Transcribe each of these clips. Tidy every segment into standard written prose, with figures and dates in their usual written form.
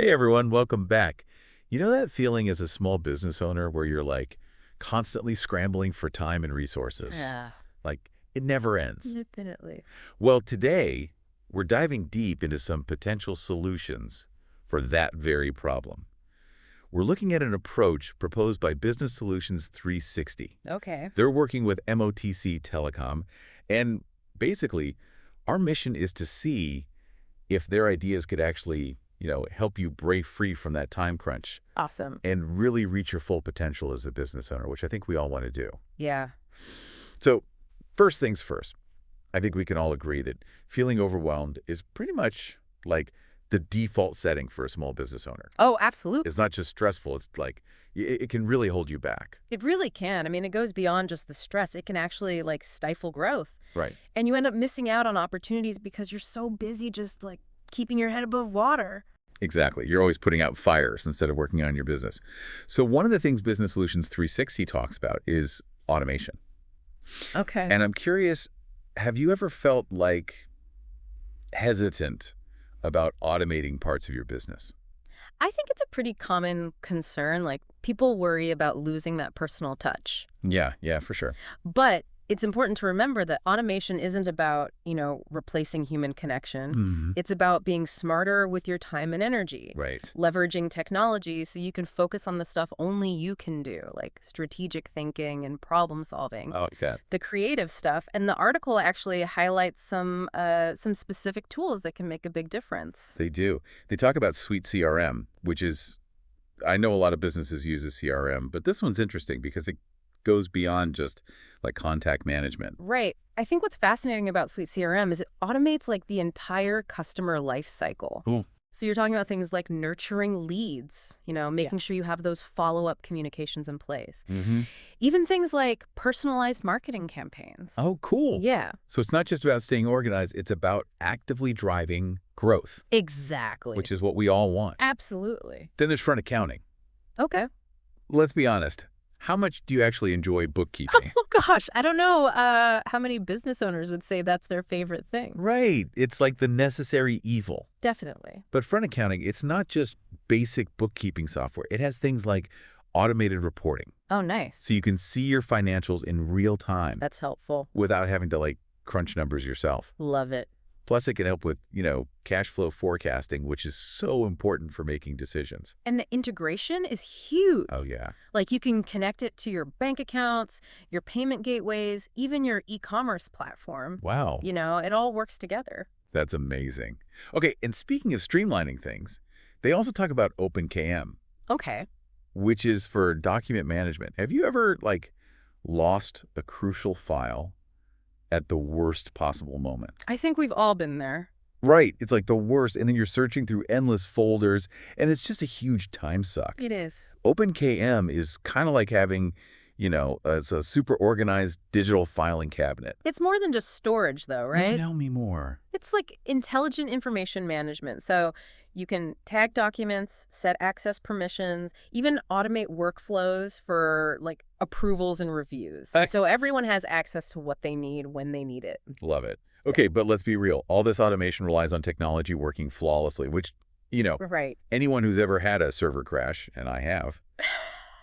Hey everyone, welcome back. You know that feeling as a small business owner where you're like constantly scrambling for time and resources? Yeah, Like it never ends. definitely. Well, today we're diving deep into some potential solutions for that very problem. We're looking at an approach proposed by Business Solutions 360. Okay. They're working with MOTC Telecom, and basically our mission is to see if their ideas could actually, help you break free from that time crunch Awesome. and really reach your full potential as a business owner, which I think we all want to do. Yeah. So first things first, I think we can all agree that feeling overwhelmed is pretty much like the default setting for a small business owner. Oh, absolutely. It's not just stressful. It's like it can really hold you back. It really can. I mean, it goes beyond just the stress. It can actually stifle growth. Right. And you end up missing out on opportunities because you're so busy just keeping your head above water. Exactly. You're always putting out fires instead of working on your business. So one of the things Business Solutions 360 talks about is automation. Okay. And I'm curious, have you ever felt hesitant about automating parts of your business? I think it's a pretty common concern. People worry about losing that personal touch. Yeah, for sure. But it's important to remember that automation isn't about, replacing human connection. It's about being smarter with your time and energy. Right. Leveraging technology so you can focus on the stuff only you can do, like strategic thinking and problem solving. I like that. The creative stuff. And the article actually highlights some specific tools that can make a big difference. They do. They talk about SuiteCRM, which is, I know a lot of businesses use a CRM, but this one's interesting because it goes beyond just contact management. Right. I think what's fascinating about SuiteCRM is it automates the entire customer life cycle. Cool. So you're talking about things like nurturing leads, making sure you have those follow-up communications in place. Even things like personalized marketing campaigns. Oh, cool. Yeah. So it's not just about staying organized, it's about actively driving growth, Exactly. which is what we all want. Absolutely. Then there's front accounting. Okay. Let's be honest. How much do you actually enjoy bookkeeping? Oh, gosh. I don't know how many business owners would say that's their favorite thing. Right. It's like the necessary evil. Definitely. But front accounting, it's not just basic bookkeeping software. It has things like automated reporting. Oh, nice. So you can see your financials in real time That's helpful. without having to crunch numbers yourself. Love it. Plus, it can help with, cash flow forecasting, which is so important for making decisions. And the integration is huge. Oh, yeah. You can connect it to your bank accounts, your payment gateways, even your e-commerce platform. Wow. It all works together. That's amazing. Okay, and speaking of streamlining things, they also talk about OpenKM, Okay. which is for document management. Have you ever, lost a crucial file at the worst possible moment? I think we've all been there. Right. It's the worst, and then you're searching through endless folders, and it's just a huge time suck. It is. OpenKM is kind of like having, it's a super organized digital filing cabinet. It's more than just storage, though, right? Tell me more. It's intelligent information management. So you can tag documents, set access permissions, even automate workflows for approvals and reviews. So everyone has access to what they need when they need it. Love it. Okay, but let's be real. All this automation relies on technology working flawlessly, which, Right. anyone who's ever had a server crash, and I have,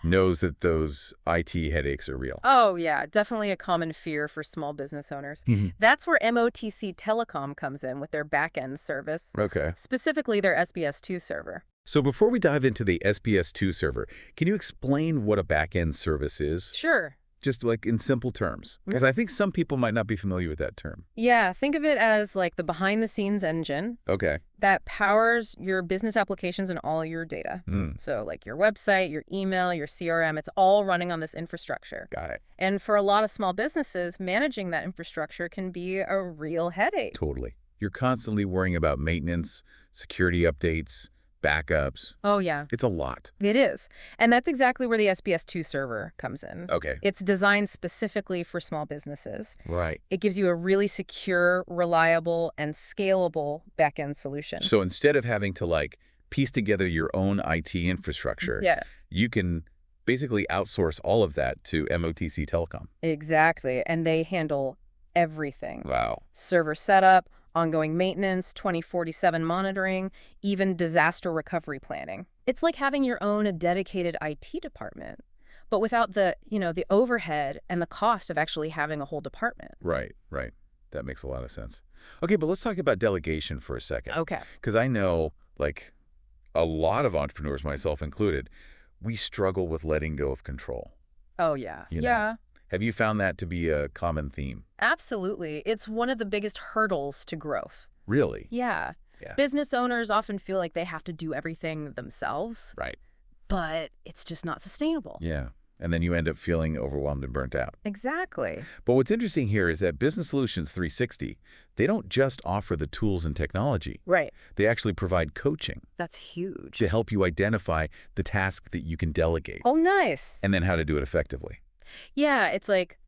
knows that those IT headaches are real. Oh, yeah. Definitely a common fear for small business owners. That's where MOTC Telecom comes in with their Backend Service, Okay. specifically their SBS2 server. So before we dive into the SBS2 server, can you explain what a backend service is? Sure. Just in simple terms, because I think some people might not be familiar with that term. Yeah, think of it as the behind-the-scenes engine Okay. that powers your business applications and all your data. So your website, your email, your CRM, it's all running on this infrastructure. Got it. And for a lot of small businesses, managing that infrastructure can be a real headache. Totally. You're constantly worrying about maintenance, security updates, backups. Oh, yeah. It's a lot. It is. And that's exactly where the SBS2 server comes in. Okay. It's designed specifically for small businesses. Right. It gives you a really secure, reliable, and scalable back-end solution. So instead of having to piece together your own IT infrastructure, Yeah. you can basically outsource all of that to MOTC Telecom. Exactly. And they handle everything. Wow. Server setup, ongoing maintenance, 20/47 monitoring, even disaster recovery planning. It's like having your own dedicated IT department, but without the overhead and the cost of actually having a whole department. Right, right. That makes a lot of sense. Okay, but let's talk about delegation for a second. Okay. Because I know, like, a lot of entrepreneurs, myself included, we struggle with letting go of control. Oh, yeah. You know? Yeah. Have you found that to be a common theme? Absolutely. It's one of the biggest hurdles to growth. Really? Yeah. Yeah. Business owners often feel like they have to do everything themselves, Right. but it's just not sustainable. Yeah. And then you end up feeling overwhelmed and burnt out. Exactly. But what's interesting here is that Business Solutions 360, they don't just offer the tools and technology. Right. They actually provide coaching That's huge. to help you identify the task that you can delegate Oh, nice. and then how to do it effectively. Yeah, it's like,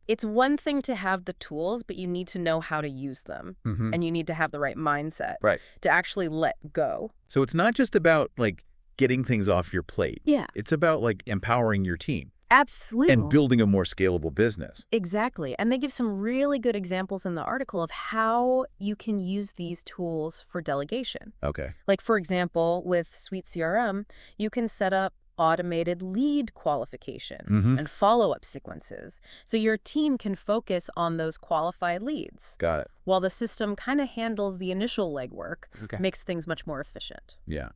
it's one thing to have the tools, but you need to know how to use them. Mm-hmm. And you need to have the right mindset Right. to actually let go. So it's not just about, like, getting things off your plate. Yeah. It's about, like, empowering your team Absolutely. and building a more scalable business. Exactly. And they give some really good examples in the article of how you can use these tools for delegation. Okay. Like, for example, with SuiteCRM, you can set up automated lead qualification and follow-up sequences, so your team can focus on those qualified leads, Got it. while the system kind of handles the initial legwork, Okay. makes things much more efficient. Yeah.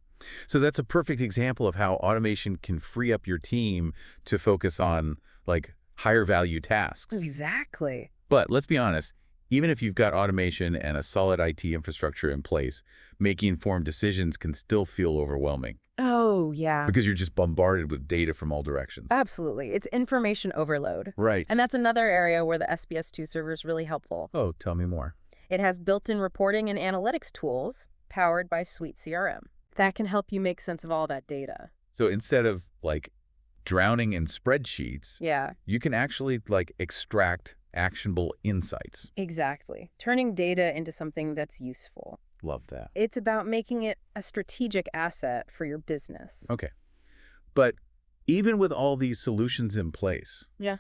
So that's a perfect example of how automation can free up your team to focus on, like, higher value tasks. Exactly. But let's be honest, even if you've got automation and a solid IT infrastructure in place, making informed decisions can still feel overwhelming Oh, yeah. because you're just bombarded with data from all directions. Absolutely. It's information overload. Right. And that's another area where the SBS2 server is really helpful. Oh, tell me more. It has built-in reporting and analytics tools powered by SuiteCRM. That can help you make sense of all that data. So instead of, like, drowning in spreadsheets, Yeah, you can actually, like, extract actionable insights. exactly. Turning data into something that's useful. Love that. It's about making it a strategic asset for your business. Okay. But even with all these solutions in place, Yeah,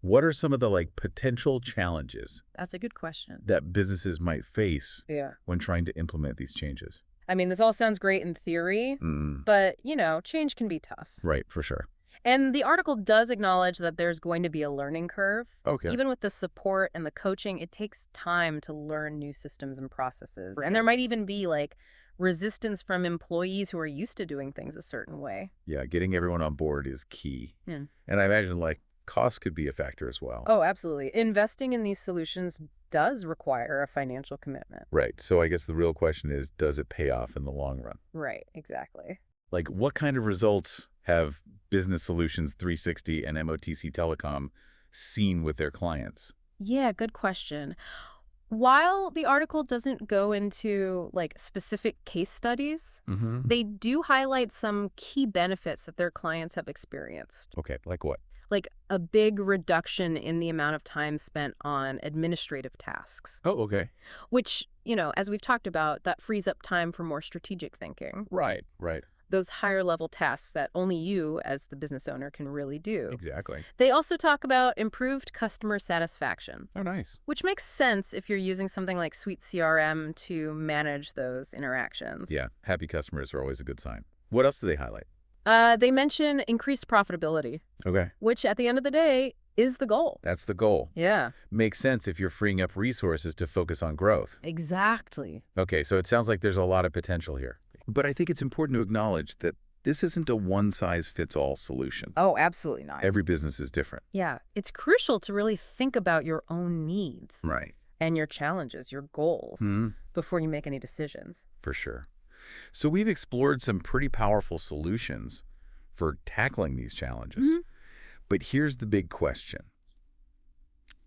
what are some of the, like, potential challenges that's a good question. that businesses might face Yeah. when trying to implement these changes? I mean, this all sounds great in theory, but, change can be tough. Right, for sure. And the article does acknowledge that there's going to be a learning curve. Okay. Even with the support and the coaching, it takes time to learn new systems and processes. And there might even be, like, resistance from employees who are used to doing things a certain way. Yeah, getting everyone on board is key. Yeah. And I imagine, like, cost could be a factor as well. Oh, absolutely. Investing in these solutions does require a financial commitment. Right. So I guess the real question is, does it pay off in the long run? Right, exactly. Like, what kind of results have Business Solutions 360 and MOTC Telecom seen with their clients? Yeah, good question. While the article doesn't go into, like, specific case studies, they do highlight some key benefits that their clients have experienced. Okay, like what? Like a big reduction in the amount of time spent on administrative tasks, Oh, okay. which, as we've talked about, that frees up time for more strategic thinking. Right, right. Those higher level tasks that only you as the business owner can really do. Exactly. They also talk about improved customer satisfaction, Oh, nice. which makes sense if you're using something like SuiteCRM to manage those interactions. Yeah, happy customers are always a good sign. What else do they highlight? They mention increased profitability, Okay. which at the end of the day is the goal. That's the goal. Yeah, Makes sense if you're freeing up resources to focus on growth. exactly. Okay, so it sounds like there's a lot of potential here. But I think it's important to acknowledge that this isn't a one-size-fits-all solution. Oh, absolutely not. Every business is different. Yeah, it's crucial to really think about your own needs Right. and your challenges, your goals, Mm-hmm. before you make any decisions. For sure. So we've explored some pretty powerful solutions for tackling these challenges. But here's the big question.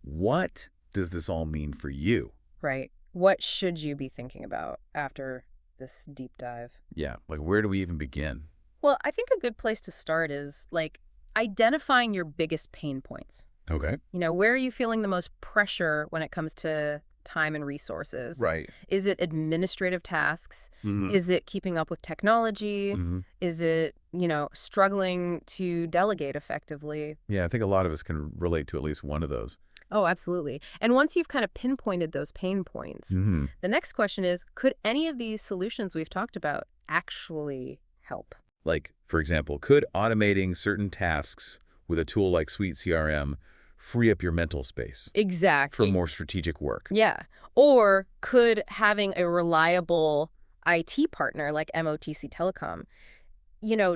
What does this all mean for you? Right. What should you be thinking about after this deep dive? Yeah, like, where do we even begin? Well, I think a good place to start is, like, identifying your biggest pain points. Okay. Where are you feeling the most pressure when it comes to time and resources? Right. Is it administrative tasks? Mm-hmm. Is it keeping up with technology? Mm-hmm. Is it, struggling to delegate effectively? Yeah, I think a lot of us can relate to at least one of those. Oh, absolutely. And once you've kind of pinpointed those pain points, the next question is, could any of these solutions we've talked about actually help? Like, for example, could automating certain tasks with a tool like SuiteCRM free up your mental space for Exactly. more strategic work? Yeah. Or could having a reliable IT partner like MOTC Telecom,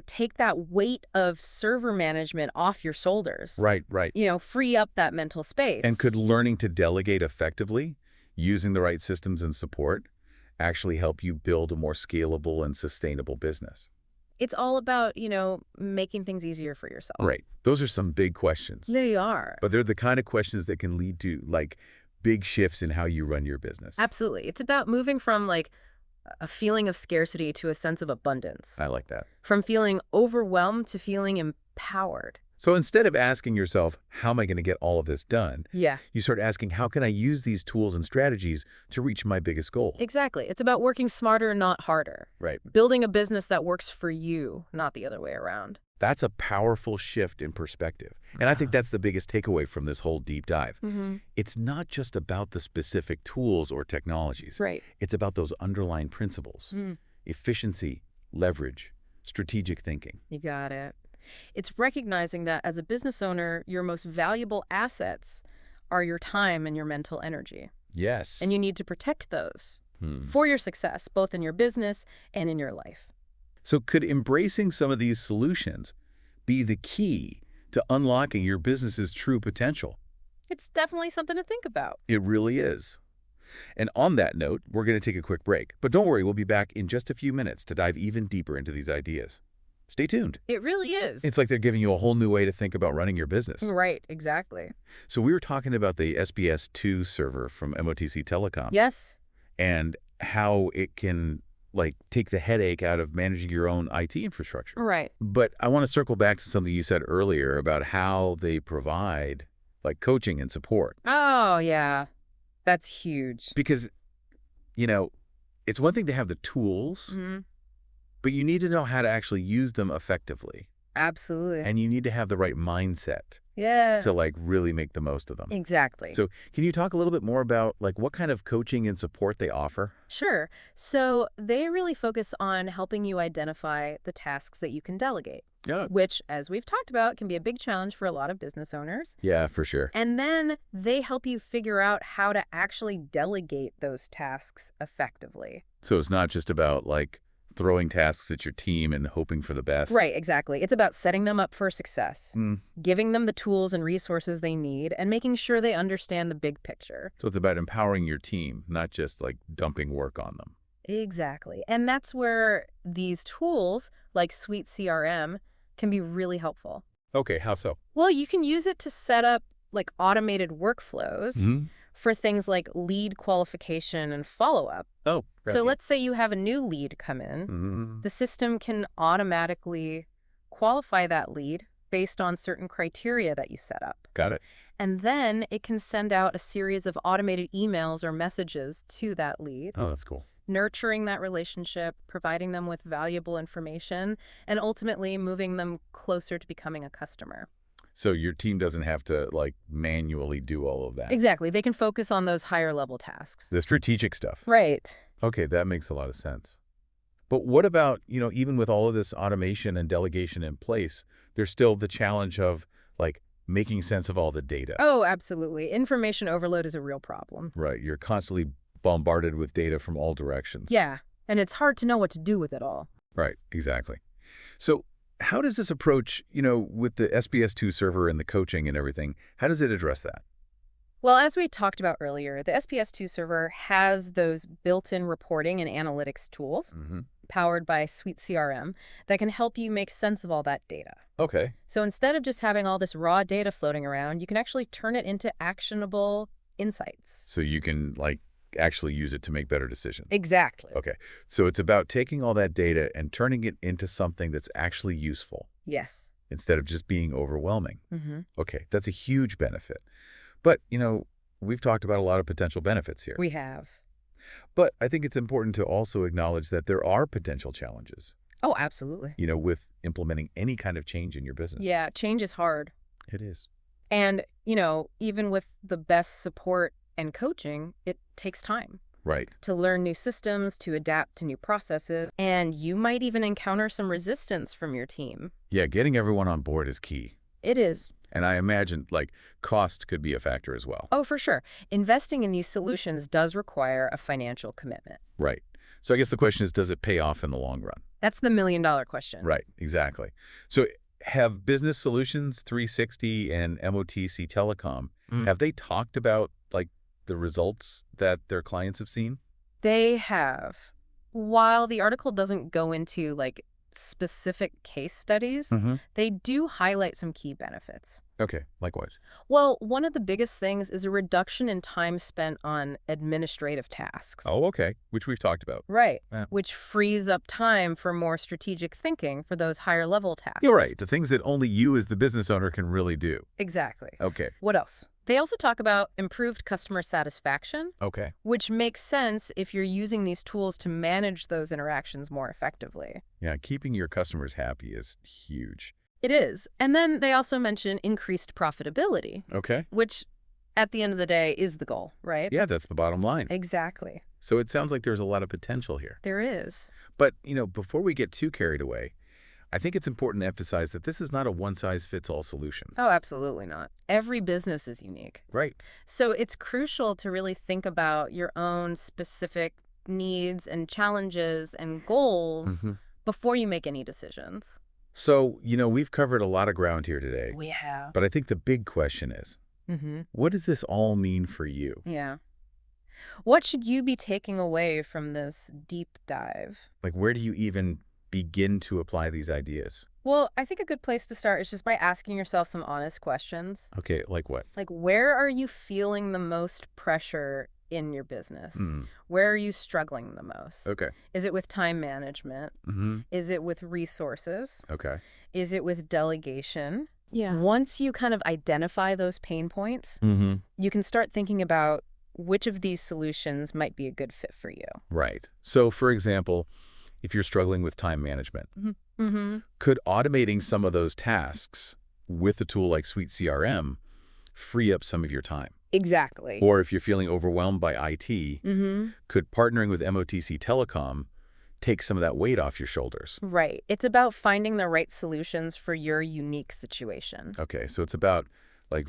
take that weight of server management off your shoulders, Right, right. free up that mental And space? could learning to delegate effectively, using the right systems and support, actually help you build a more scalable and sustainable business? It's all about, making things easier for yourself. Right. Those are some big questions. They are. But they're the kind of questions that can lead to, like, big shifts in how you run your business. Absolutely. It's about moving from like a feeling of scarcity to a sense of abundance. I like that. From feeling overwhelmed to feeling empowered. So instead of asking yourself, how am I going to get all of this done? Yeah, You start asking, how can I use these tools and strategies to reach my biggest goal? exactly. It's about working smarter, not harder. Right. Building a business that works for you, not the other way around. That's a powerful shift in perspective. And I think that's the biggest takeaway from this whole deep dive. It's not just about the specific tools or technologies. Right. It's about those underlying principles: efficiency, leverage, strategic thinking. You got it. It's recognizing that as a business owner, your most valuable assets are your time and your mental energy. Yes. And you need to protect those for your success, both in your business and in your life. So could embracing some of these solutions be the key to unlocking your business's true potential? It's definitely something to think about. It really is. And on that note, we're going to take a quick break. But don't worry, we'll be back in just a few minutes to dive even deeper into these ideas. Stay tuned. It really is. It's like they're giving you a whole new way to think about running your business. Right, exactly. So we were talking about the SBS2 server from MOTC Telecom. Yes. And how it can, like, take the headache out of managing your own IT infrastructure. Right. But I want to circle back to something you said earlier about how they provide, like, coaching and support. Oh, yeah. That's huge. Because, it's one thing to have the tools, but you need to know how to actually use them effectively. Absolutely. And you need to have the right mindset Yeah. to, like, really make the most of them. Exactly. So can you talk a little bit more about, like, what kind of coaching and support they offer? Sure. So they really focus on helping you identify the tasks that you can delegate, Yeah. which, as we've talked about, can be a big challenge for a lot of business owners. Yeah, for sure. And then they help you figure out how to actually delegate those tasks effectively. So it's not just about, like, throwing tasks at your team and hoping for the best. Right, exactly. It's about setting them up for success, Mm. giving them the tools and resources they need, and making sure they understand the big picture. So it's about empowering your team, not just, like, dumping work on them. Exactly. And that's where these tools, like SuiteCRM, can be really helpful. Okay, how so? Well, you can use it to set up like automated workflows for things like lead qualification and follow-up. Oh, So let's say you have a new lead come in. The system can automatically qualify that lead based on certain criteria that you set up. Got it. And then it can send out a series of automated emails or messages to that lead, Oh, that's cool. nurturing that relationship, providing them with valuable information, and ultimately moving them closer to becoming a customer. So your team doesn't have to, like, manually do all of that. Exactly. They can focus on those higher level tasks. The strategic stuff. Right. Okay, that makes a lot of sense. But what about, even with all of this automation and delegation in place, there's still the challenge of, like, making sense of all the data. Oh, absolutely. Information overload is a real problem. Right. You're constantly bombarded with data from all directions. Yeah. And it's hard to know what to do with it all. Right. Exactly. So how does this approach, with the SBS2 server and the coaching and everything, how does it address that? Well, as we talked about earlier, the SBS2 server has those built-in reporting and analytics tools powered by SuiteCRM that can help you make sense of all that data. Okay. So instead of just having all this raw data floating around, you can actually turn it into actionable insights. So you can, like, actually use it to make better decisions. Exactly. Okay. So it's about taking all that data and turning it into something that's actually useful Yes. instead of just being overwhelming. Okay. That's a huge benefit. But, we've talked about a lot of potential benefits here. We have. But I think it's important to also acknowledge that there are potential challenges, Oh, absolutely. with implementing any kind of change in your business. Yeah, change is hard. It is. And, even with the best support and coaching, it takes time Right. to learn new systems, to adapt to new processes, and you might even encounter some resistance from your team. Yeah, getting everyone on board is key. It is. And I imagine, cost could be a factor as well. Oh, for sure. Investing in these solutions does require a financial commitment. Right. So I guess the question is, does it pay off in the long run? That's the million-dollar question. Right, exactly. So have Business Solutions 360 and MOTC Telecom, have they talked about, the results that their clients have seen? They have. While the article doesn't go into, specific case studies, they do highlight some key benefits. Okay, like what? Well, one of the biggest things is a reduction in time spent on administrative tasks. Oh, okay, which we've talked about. Right, Yeah. which frees up time for more strategic thinking for those higher level tasks. You're right, the things that only you as the business owner can really do. Exactly. Okay, What else? They also talk about improved customer satisfaction, okay. which makes sense if you're using these tools to manage those interactions more effectively. Yeah, keeping your customers happy is huge. It is. And then they also mention increased profitability, Okay. which at the end of the day is the goal, right? Yeah, that's the bottom line. Exactly. So it sounds like there's a lot of potential here. There is. But, before we get too carried away, I think it's important to emphasize that this is not a one-size-fits-all solution. Oh, absolutely not. Every business is unique. Right. So it's crucial to really think about your own specific needs and challenges and goals before you make any decisions. So, we've covered a lot of ground here today. We have. But I think the big question is, what does this all mean for you? Yeah. What should you be taking away from this deep dive? Where do you even begin to apply these ideas? Well, I think a good place to start is just by asking yourself some honest questions. Okay, like what? Where are you feeling the most pressure in your business? Where are you struggling the most? Okay. Is it with time management? Is it with resources? Okay. Is it with delegation? Yeah. Once you kind of identify those pain points, you can start thinking about which of these solutions might be a good fit for you. Right. So, for example, if you're struggling with time management, could automating some of those tasks with a tool like SuiteCRM free up some of your time? Exactly. Or if you're feeling overwhelmed by IT, could partnering with MOTC Telecom take some of that weight off your shoulders? Right. It's about finding the right solutions for your unique situation. Okay, so it's about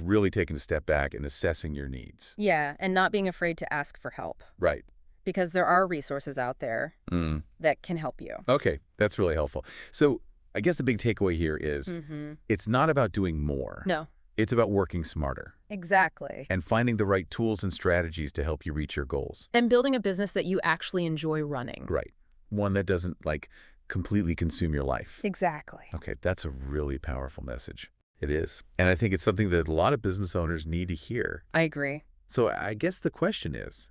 really taking a step back and assessing your needs. Yeah, and not being afraid to ask for help. Right. Because there are resources out there that can help you. Okay, that's really helpful. So I guess the big takeaway here is it's not about doing more. No. It's about working smarter. Exactly. And finding the right tools and strategies to help you reach your goals. And building a business that you actually enjoy running. Right. One that doesn't, completely consume your life. Exactly. Okay, that's a really powerful message. It is. And I think it's something that a lot of business owners need to hear. I agree. So I guess the question is,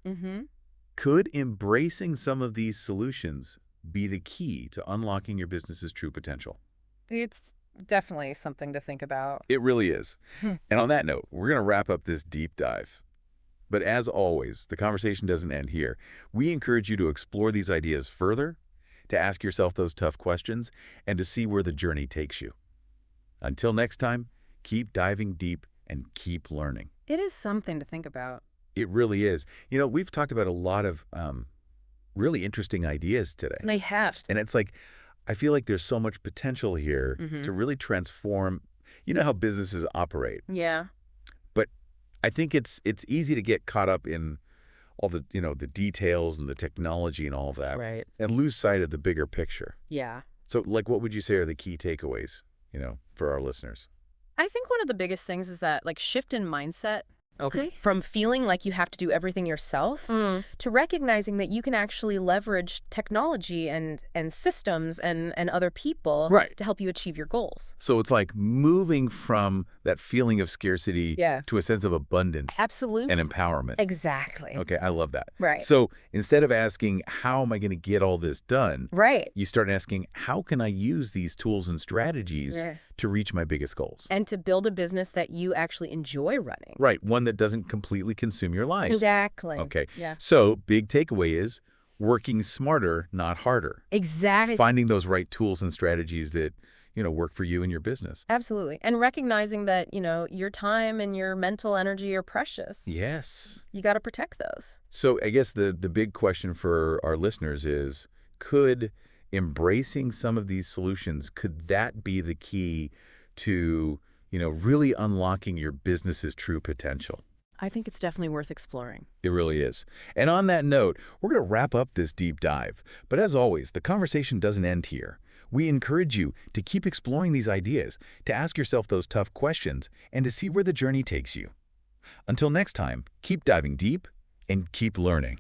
could embracing some of these solutions be the key to unlocking your business's true potential? It's definitely something to think about. It really is. And on that note, we're going to wrap up this deep dive. But as always, the conversation doesn't end here. We encourage you to explore these ideas further, to ask yourself those tough questions, and to see where the journey takes you. Until next time, keep diving deep and keep learning. It is something to think about. It really is. We've talked about a lot of really interesting ideas today. They have. And it's I feel like there's so much potential here to really transform, how businesses operate. Yeah. But I think it's easy to get caught up in all the, the details and the technology and all of that. Right. And lose sight of the bigger picture. Yeah. So, what would you say are the key takeaways, for our listeners? I think one of the biggest things is that, shift in mindset. Okay. From feeling like you have to do everything yourself to recognizing that you can actually leverage technology and systems and other people to help you achieve your goals. So it's moving from that feeling of scarcity to a sense of abundance. Absolutely. And empowerment. Exactly. Okay, I love that. Right. So instead of asking, how am I going to get all this done? Right. You start asking, how can I use these tools and strategies to reach my biggest goals? And to build a business that you actually enjoy running. Right, one that doesn't completely consume your life. Exactly. Okay. Yeah. So big takeaway is Working smarter, not harder. Exactly. Finding those right tools and strategies that, work for you and your business. Absolutely. And recognizing that, your time and your mental energy are precious. Yes. You got to protect those. So I guess the big question for our listeners is, could embracing some of these solutions, could that be the key to, really unlocking your business's true potential? I think it's definitely worth exploring. It really is. And on that note, we're going to wrap up this deep dive. But as always, the conversation doesn't end here. We encourage you to keep exploring these ideas, to ask yourself those tough questions, and to see where the journey takes you. Until next time, keep diving deep and keep learning.